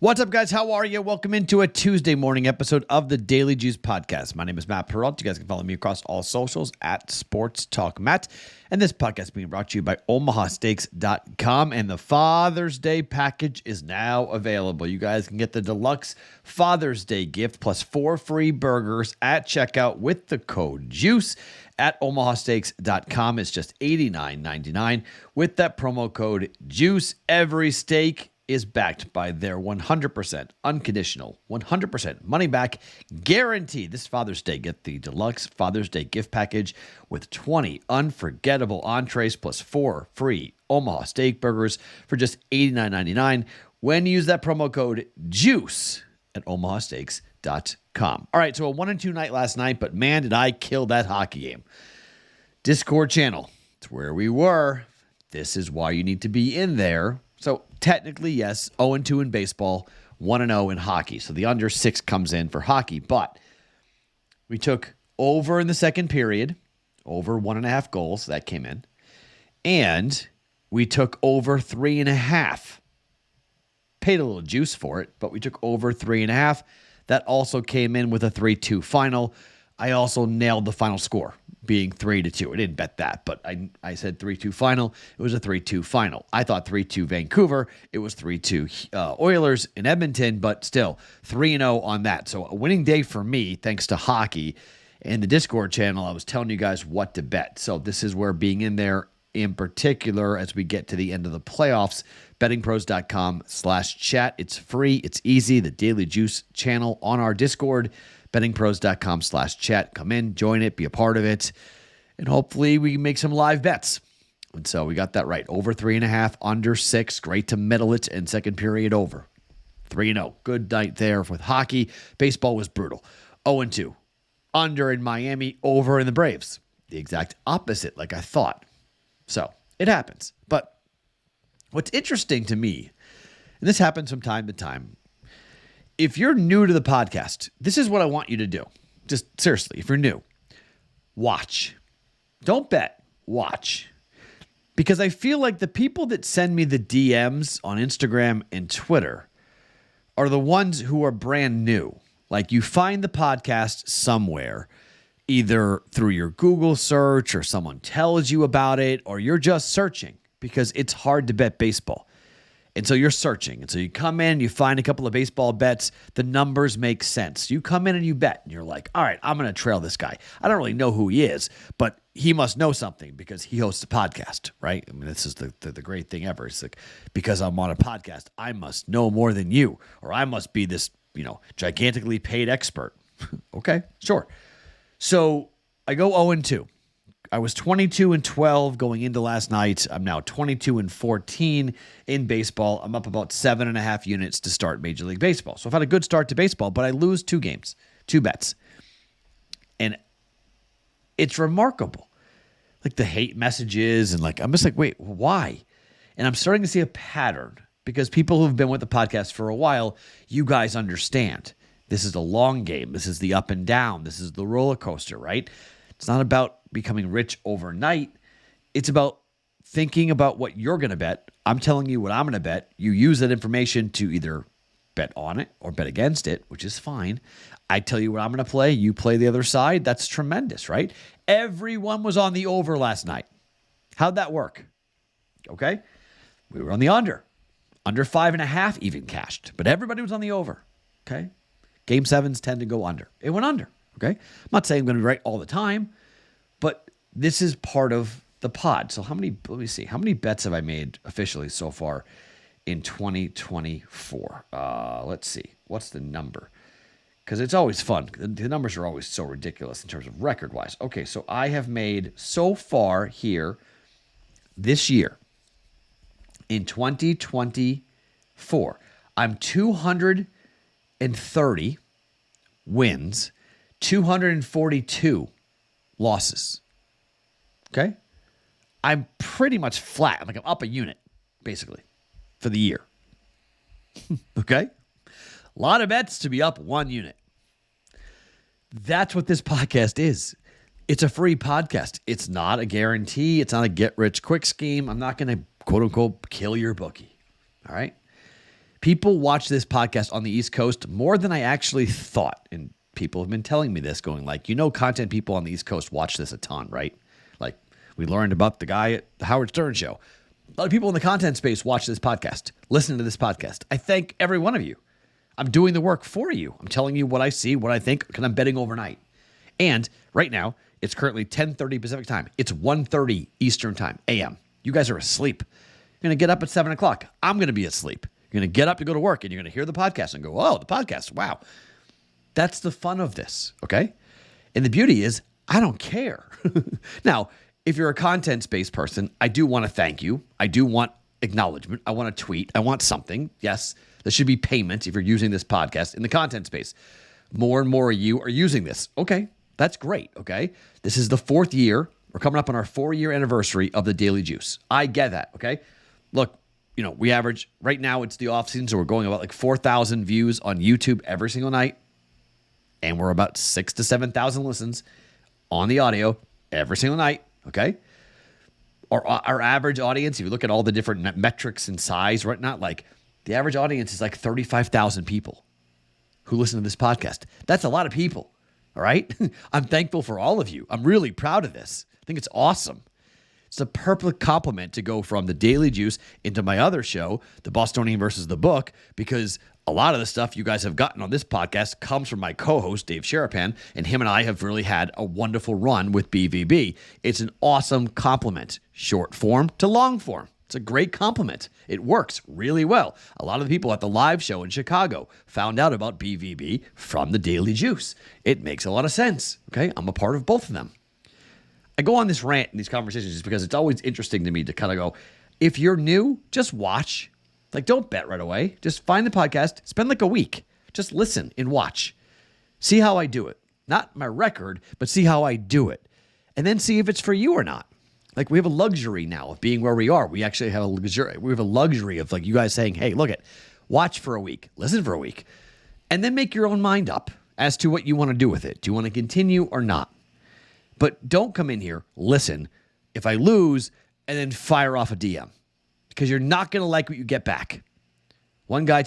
What's up, guys? How are you? Welcome into a Tuesday morning episode of the Daily Juice Podcast. My name is Matt Perrault. You guys can follow me across all socials at Sports Talk Matt. And this podcast is being brought to you by OmahaSteaks.com. And the Father's Day package is now available. You guys can get the deluxe Father's Day gift plus 4 free burgers at checkout with the code JUICE at OmahaSteaks.com. It's just $89.99 with that promo code JUICE. Every steak is backed by their 100% unconditional, 100% money back guarantee. This Father's Day, get the deluxe Father's Day gift package with 20 unforgettable entrees plus 4 free Omaha steak burgers for just $89.99 when you use that promo code JUICE at OmahaSteaks.com. All right, so a 1-2 night last night, but man, did I kill that hockey game. Discord channel, it's where we were. This is why you need to be in there. So technically, yes, 0-2 in baseball, 1-0 in hockey. So the under 6 comes in for hockey. But we took over in the second period, over 1.5 goals. That came in. And we took over 3.5. Paid a little juice for it, but we took over 3.5. That also came in with a 3-2 final. I also nailed the final score, being 3-2. I didn't bet that, but I said 3-2 final. It was a 3-2 final. I thought 3-2 Vancouver. It was 3-2 Oilers in Edmonton, but still 3-0 on that. So a winning day for me, thanks to hockey. In the Discord channel, I was telling you guys what to bet. So this is where being in there in particular as we get to the end of the playoffs, bettingpros.com/chat. It's free. It's easy. The Daily Juice channel on our Discord, bettingpros.com/chat. Come in, join it, be a part of it, and hopefully we can make some live bets. And so we got that right. Over 3.5, under 6. Great to middle it, and second period over. 3-0. Good night there with hockey. Baseball was brutal. 0-2. Under in Miami, over in the Braves. The exact opposite, like I thought. So it happens. But what's interesting to me, and this happens from time to time, if you're new to the podcast, this is what I want you to do. Just seriously, if you're new, watch. Don't bet, watch. Because I feel like the people that send me the DMs on Instagram and Twitter are the ones who are brand new. Like you find the podcast somewhere, either through your Google search or someone tells you about it, or you're just searching because it's hard to bet baseball. And so you're searching. And so you come in, you find a couple of baseball bets. The numbers make sense. You come in and you bet. And you're like, all right, I'm going to trail this guy. I don't really know who he is, but he must know something because he hosts a podcast, right? I mean, this is the great thing ever. It's like, because I'm on a podcast, I must know more than you, or I must be this, gigantically paid expert. Okay, sure. So I go 0-2. I was 22-12 going into last night. I'm now 22-14 in baseball. I'm up about 7.5 units to start Major League Baseball. So I've had a good start to baseball, but I lose 2 games, 2 bets. And it's remarkable. Like the hate messages and I'm just like, wait, why? And I'm starting to see a pattern because people who've been with the podcast for a while, you guys understand. This is the long game. This is the up and down. This is the roller coaster, right? It's not about becoming rich overnight. It's about thinking about what you're going to bet. I'm telling you what I'm going to bet. You use that information to either bet on it or bet against it, which is fine. I tell you what I'm going to play. You play the other side. That's tremendous, right? Everyone was on the over last night. How'd that work? Okay. We were on the under. Under 5.5 even cashed, but everybody was on the over. Okay. Game 7s tend to go under. It went under. Okay. I'm not saying I'm going to be right all the time, but this is part of the pod. So let me see. How many bets have I made officially so far in 2024? Let's see. What's the number? Because it's always fun. The numbers are always so ridiculous in terms of record-wise. Okay, so I have made so far here this year in 2024, I'm 230 wins, 242 losses. Okay? I'm pretty much flat. I'm up a unit, basically, for the year. Okay? A lot of bets to be up 1 unit. That's what this podcast is. It's a free podcast. It's not a guarantee. It's not a get-rich-quick scheme. I'm not going to, quote-unquote, kill your bookie. All right? People watch this podcast on the East Coast more than I actually thought. And people have been telling me this, going like, content people on the East Coast watch this a ton, right? Like, we learned about the guy at the Howard Stern show. A lot of people in the content space watch this podcast, listen to this podcast. I thank every one of you. I'm doing the work for you. I'm telling you what I see, what I think, because I'm betting overnight. And right now, it's currently 10:30 Pacific time. It's 1:30 Eastern time, a.m. You guys are asleep. You're going to get up at 7 o'clock. I'm going to be asleep. You're going to get up to go to work, and you're going to hear the podcast and go, oh, the podcast, wow. That's the fun of this, okay? And the beauty is, I don't care. Now, if you're a content-based person, I do want to thank you. I do want acknowledgement. I want a tweet. I want something. Yes, there should be payment if you're using this podcast in the content space. More and more of you are using this. Okay, that's great, okay? This is the 4th year. We're coming up on our 4-year anniversary of the Daily Juice. I get that, okay? Look, we average, right now it's the off-season, so we're going about like 4,000 views on YouTube every single night. And we're about 6,000 to 7,000 listens on the audio every single night, okay? Our average audience, if you look at all the different metrics and size, right now, like the average audience is like 35,000 people who listen to this podcast. That's a lot of people, all right? I'm thankful for all of you. I'm really proud of this. I think it's awesome. It's a perfect compliment to go from the Daily Juice into my other show, The Bostonian versus the Book, because a lot of the stuff you guys have gotten on this podcast comes from my co-host, Dave Sharapan, and him and I have really had a wonderful run with BVB. It's an awesome compliment, short form to long form. It's a great compliment. It works really well. A lot of the people at the live show in Chicago found out about BVB from the Daily Juice. It makes a lot of sense, okay? I'm a part of both of them. I go on this rant in these conversations just because it's always interesting to me to kind of go, if you're new, just watch. Like, don't bet right away. Just find the podcast, spend like a week. Just listen and watch. See how I do it. Not my record, but see how I do it. And then see if it's for you or not. Like, we have a luxury now of being where we are. We actually have a luxury of like you guys saying, hey, look watch for a week, listen for a week, and then make your own mind up as to what you want to do with it. Do you want to continue or not? But don't come in here, listen, if I lose, and then fire off a DM. Because you're not going to like what you get back. One guy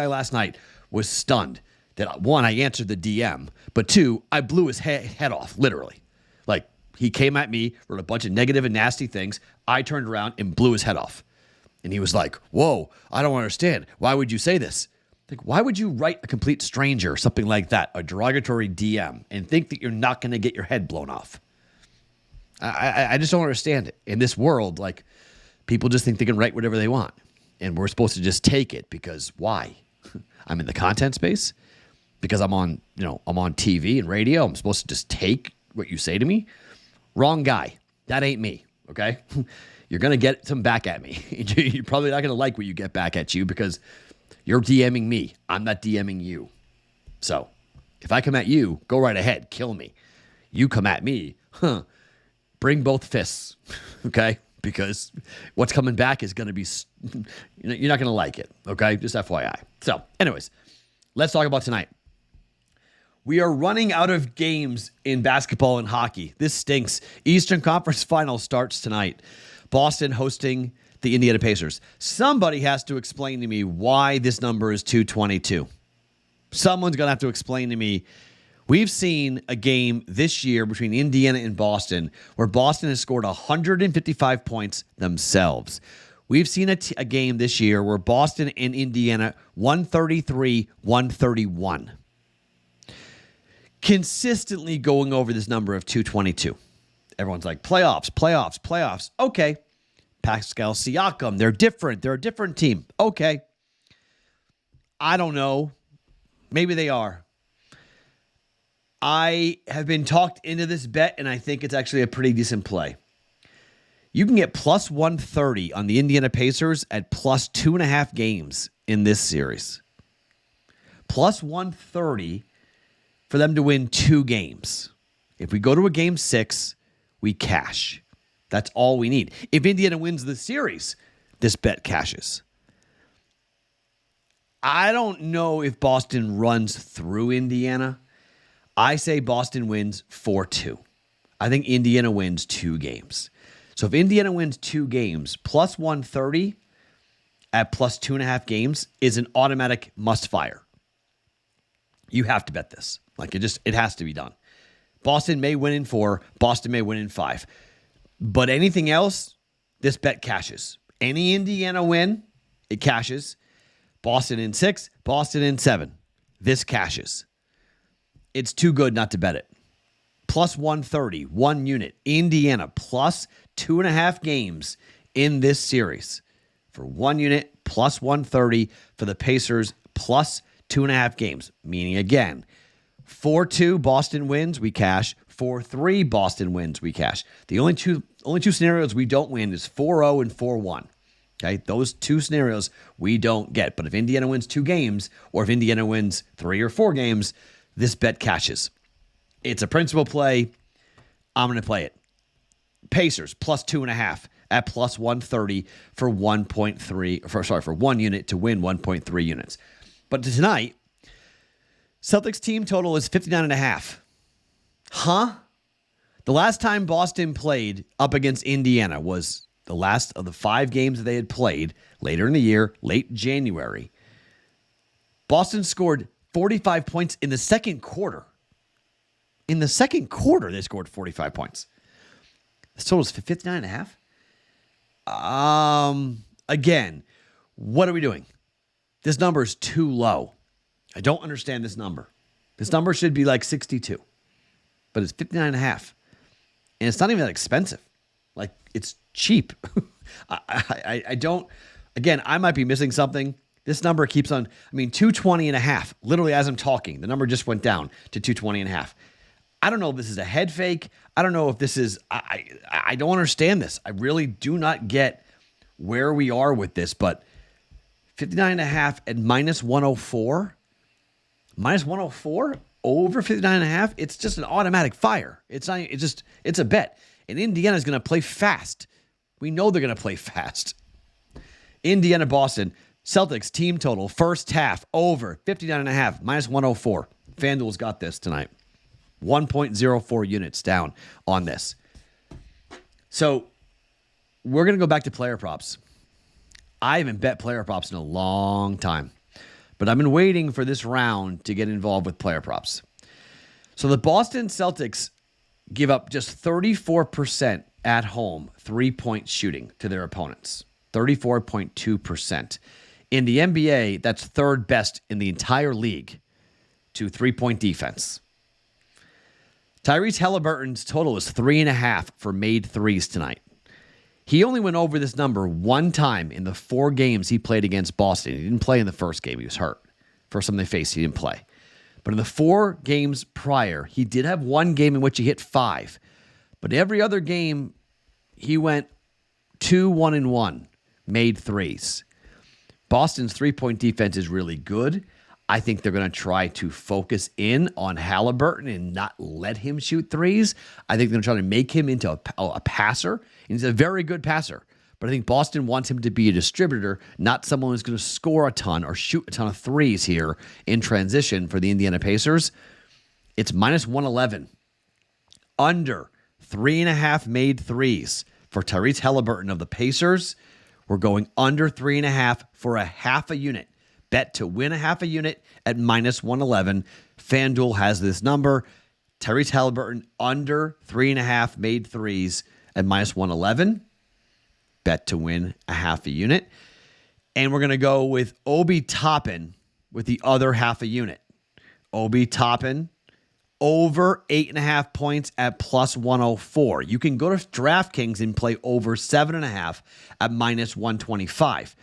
last night was stunned that, 1, I answered the DM, but 2, I blew his head off, literally. Like, he came at me, wrote a bunch of negative and nasty things. I turned around and blew his head off. And he was like, whoa, I don't understand. Why would you say this? Like, why would you write a complete stranger something like that, a derogatory DM, and think that you're not going to get your head blown off? I just don't understand it. In this world, like, people just think they can write whatever they want. And we're supposed to just take it because why? I'm in the content space. Because I'm on TV and radio. I'm supposed to just take what you say to me. Wrong guy. That ain't me. Okay? You're going to get some back at me. You're probably not going to like what you get back at you because you're DMing me. I'm not DMing you. So if I come at you, go right ahead. Kill me. You come at me. Bring both fists. Okay? Because what's coming back is going to be, you're not going to like it, okay? Just FYI. So, anyways, let's talk about tonight. We are running out of games in basketball and hockey. This stinks. Eastern Conference Final starts tonight. Boston hosting the Indiana Pacers. Somebody has to explain to me why this number is 222. Someone's going to have to explain to me. We've seen a game this year between Indiana and Boston where Boston has scored 155 points themselves. We've seen a game this year where Boston and Indiana 133-131. Consistently going over this number of 222. Everyone's like, playoffs. Okay. Pascal Siakam, they're different. They're a different team. Okay. I don't know. Maybe they are. I have been talked into this bet, and I think it's actually a pretty decent play. You can get plus 130 on the Indiana Pacers at plus 2.5 games in this series. Plus 130 for them to win 2 games. If we go to a game 6, we cash. That's all we need. If Indiana wins the series, this bet cashes. I don't know if Boston runs through Indiana. I say Boston wins 4-2. I think Indiana wins 2 games. So if Indiana wins 2 games, plus 130, at plus 2.5 games is an automatic must fire. You have to bet this. Like it has to be done. Boston may win in 4. Boston may win in 5. But anything else, this bet cashes. Any Indiana win, it cashes. Boston in 6, Boston in 7. This cashes. It's too good not to bet it. Plus 130, 1 unit. Indiana plus 2.5 games in this series. For 1 unit, plus 130. For the Pacers, plus 2.5 games. Meaning, again, 4-2 Boston wins, we cash. 4-3 Boston wins, we cash. The only two scenarios we don't win is 4-0 and 4-1. Okay, those 2 scenarios we don't get. But if Indiana wins 2 games, or if Indiana wins 3 or 4 games, this bet cashes. It's a principal play. I'm going to play it. Pacers plus 2.5 at plus 130 for 1 unit to win 1.3 units. But tonight, Celtics team total is 59.5. Huh? The last time Boston played up against Indiana was the last of the 5 games that they had played later in the year, late January. Boston scored 45 points in the second quarter. In the second quarter, they scored 45 points. This total is 59.5. Again, what are we doing? This number is too low. I don't understand this number. This number should be like 62, but it's 59.5. And it's not even that expensive. Like, it's cheap. I don't, again, I might be missing something. This number keeps on, 220.5. Literally, as I'm talking, the number just went down to 220.5. I don't know if this is a head fake. I don't know if this is, I don't understand this. I really do not get where we are with this, but 59.5 at minus 104. Minus 104 over 59.5. It's just an automatic fire. It's a bet. And Indiana's going to play fast. We know they're going to play fast. Indiana, Boston, Celtics team total, first half, over 59.5, minus 104. FanDuel's got this tonight. 1.04 units down on this. So we're going to go back to player props. I haven't bet player props in a long time, but I've been waiting for this round to get involved with player props. So the Boston Celtics give up just 34% at home 3-point shooting to their opponents. 34.2%. In the NBA, that's third best in the entire league to 3-point defense. Tyrese Halliburton's total is 3.5 for made threes tonight. He only went over this number 1 time in the 4 games he played against Boston. He didn't play in the first game. He was hurt. First time they faced, he didn't play. But in the 4 games prior, he did have 1 game in which he hit 5. But every other game, he went 2-1-1, made threes. Boston's 3-point defense is really good. I think they're going to try to focus in on Halliburton and not let him shoot threes. I think they're going to try to make him into a passer. And he's a very good passer. But I think Boston wants him to be a distributor, not someone who's going to score a ton or shoot a ton of threes here in transition for the Indiana Pacers. It's minus 111. Under 3.5 made threes for Tyrese Halliburton of the Pacers. We're going under 3.5 for a half a unit. Bet to win a half a unit at minus 111. FanDuel has this number. Tyrese Halliburton under 3.5 made threes at minus 111. Bet to win a half a unit. And we're going to go with Obi Toppin with the other half a unit. Obi Toppin over 8.5 points at plus 104. You can go to DraftKings and play over 7.5 at minus 125.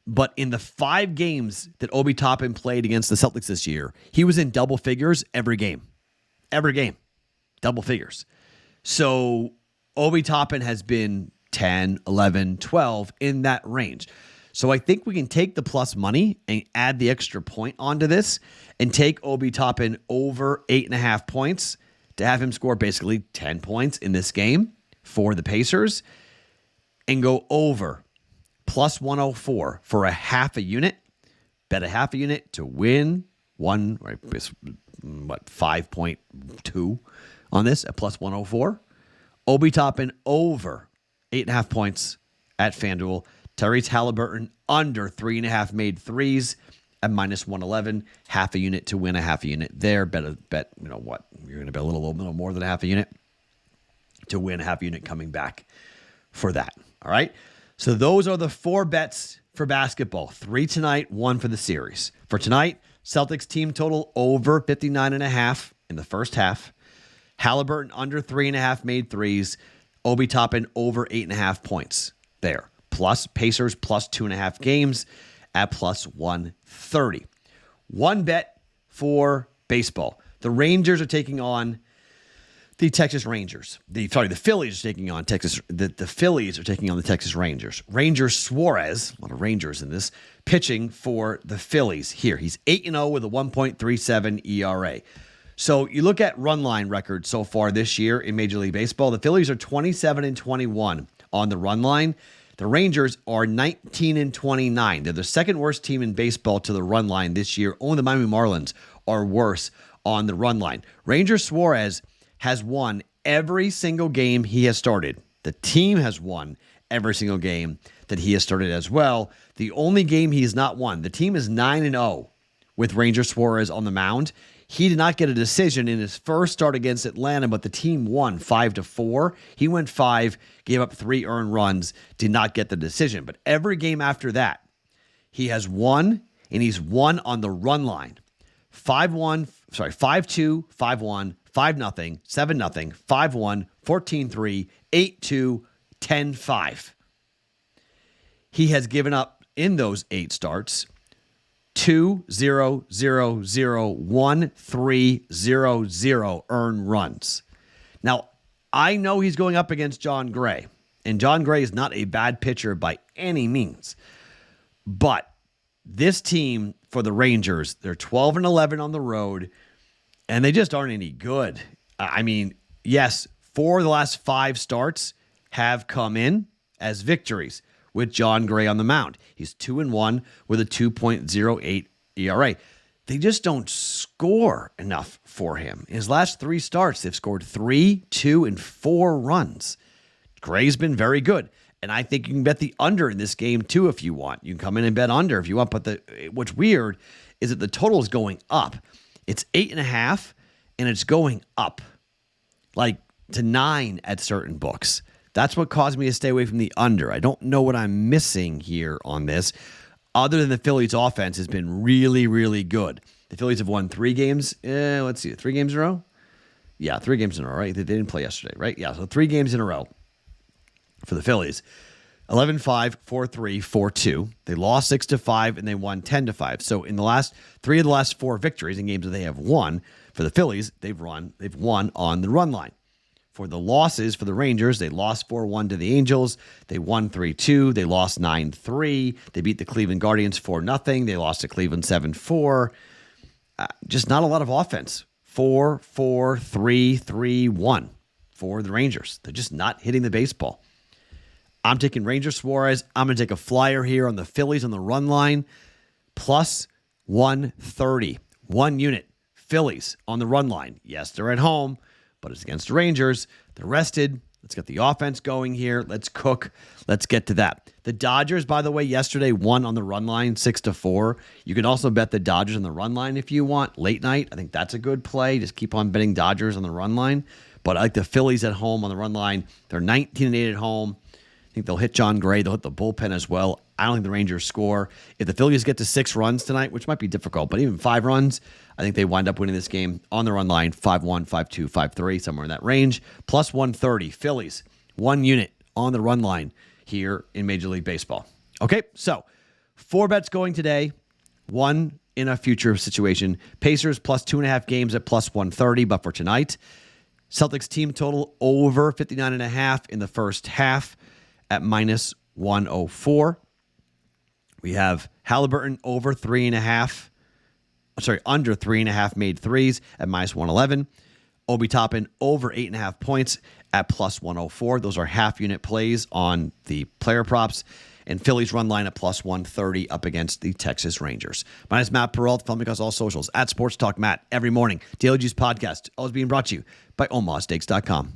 But in the 5 games that Obi Toppin played against the Celtics this year, he was in double figures every game. Every game. Double figures. So Obi Toppin has been 10, 11, 12 in that range. So I think we can take the plus money and add the extra point onto this and take Obi Toppin over 8.5 points to have him score basically 10 points in this game for the Pacers and go over plus 104 for a half a unit. Bet a half a unit to win 5.2 on this at plus 104. Obi Toppin over 8.5 points at FanDuel Tyrese Halliburton under 3.5 made threes at -111. Half a unit to win a half a unit there. Bet, you know what? You're going to bet a little more than a half a unit to win a half a unit coming back for that. All right. So those are the 4 bets for basketball. 3 tonight, 1 for the series. For tonight, Celtics team total over 59.5 in the first half. Halliburton under 3.5 made threes. Obi Toppin over 8.5 points there. Plus Pacers plus 2.5 games at plus 130. 1 bet for baseball. The Rangers are taking on the Texas Rangers. The Phillies are taking on Texas. The Phillies are taking on the Texas Rangers. Ranger Suarez, a lot of Rangers in this, pitching for the Phillies here. He's 8-0 with a 1.37 ERA. So you look at run line record so far this year in Major League Baseball. The Phillies are 27-21 on the run line. The Rangers are 19-29. They're the second worst team in baseball to the run line this year. Only the Miami Marlins are worse on the run line. Ranger Suarez has won every single game he has started. The team has won every single game that he has started as well. The only game he has not won, the team is 9-0 with Ranger Suarez on the mound. He did not get a decision in his first start against Atlanta, but the team won 5-4. He went 5, gave up 3 earned runs, did not get the decision. But every game after that, he has won, and he's won on the run line. 5-2, 5-1, 5-0, 7-0, 5-1, 14-3, 8-2, 10-5. He has given up in those 8 starts 2-0-0-0-1-3-0-0 earned runs. Now, I know he's going up against John Gray, and John Gray is not a bad pitcher by any means. But this team for the Rangers, they're 12-11 on the road, and they just aren't any good. I mean, yes, 4 of the last 5 starts have come in as victories with John Gray on the mound. He's 2-1 with a 2.08 ERA. They just don't score enough for him. In his last 3 starts, they've scored 3, 2, and 4 runs. Gray's been very good. And I think you can bet the under in this game too if you want. You can come in and bet under if you want. But what's weird is that the total is going up. It's 8.5, and it's going up like to 9 at certain books. That's what caused me to stay away from the under. I don't know what I'm missing here on this, other than the Phillies' offense has been really, really good. The Phillies have won 3 games. Let's see, 3 games in a row? Yeah, 3 games in a row, right? They didn't play yesterday, right? Yeah, so 3 games in a row for the Phillies. 11-5, 4-3, 4-2. They lost 6-5, and they won 10-5. So in the last 3 of the last 4 victories in games that they have won for the Phillies, they've won on the run line. For the losses for the Rangers, they lost 4-1 to the Angels. They won 3-2. They lost 9-3. They beat the Cleveland Guardians 4-0. They lost to Cleveland 7-4. Just not a lot of offense. 4-4-3-3-1 for the Rangers. They're just not hitting the baseball. I'm taking Ranger Suarez. I'm going to take a flyer here on the Phillies on the run line. Plus 130. 1 unit. Phillies on the run line. Yes, they're at home, but it's against the Rangers. They're rested. Let's get the offense going here. Let's cook. Let's get to that. The Dodgers, by the way, yesterday won on the run line 6-4. You can also bet the Dodgers on the run line if you want. Late night, I think that's a good play. Just keep on betting Dodgers on the run line. But I like the Phillies at home on the run line. They're 19-8 at home. I think they'll hit John Gray. They'll hit the bullpen as well. I don't think the Rangers score. If the Phillies get to 6 runs tonight, which might be difficult, but even 5 runs, I think they wind up winning this game on the run line, 5-1, 5-2, 5-3, somewhere in that range. Plus 130. Phillies, 1 unit on the run line here in Major League Baseball. Okay, so 4 bets going today, 1 in a future situation. Pacers plus 2.5 games at plus 130, but for tonight, Celtics team total over 59.5 in the first half at minus 104. We have Halliburton over 3.5. Under 3.5 made threes at minus 111. Obi Toppin over 8.5 points at plus 104. Those are half unit plays on the player props. And Phillies run line at plus 130 up against the Texas Rangers. My name is Matt Perrault. Follow me across all socials at Sports Talk Matt every morning. Daily Juice Podcast, always being brought to you by OmahaSteaks.com.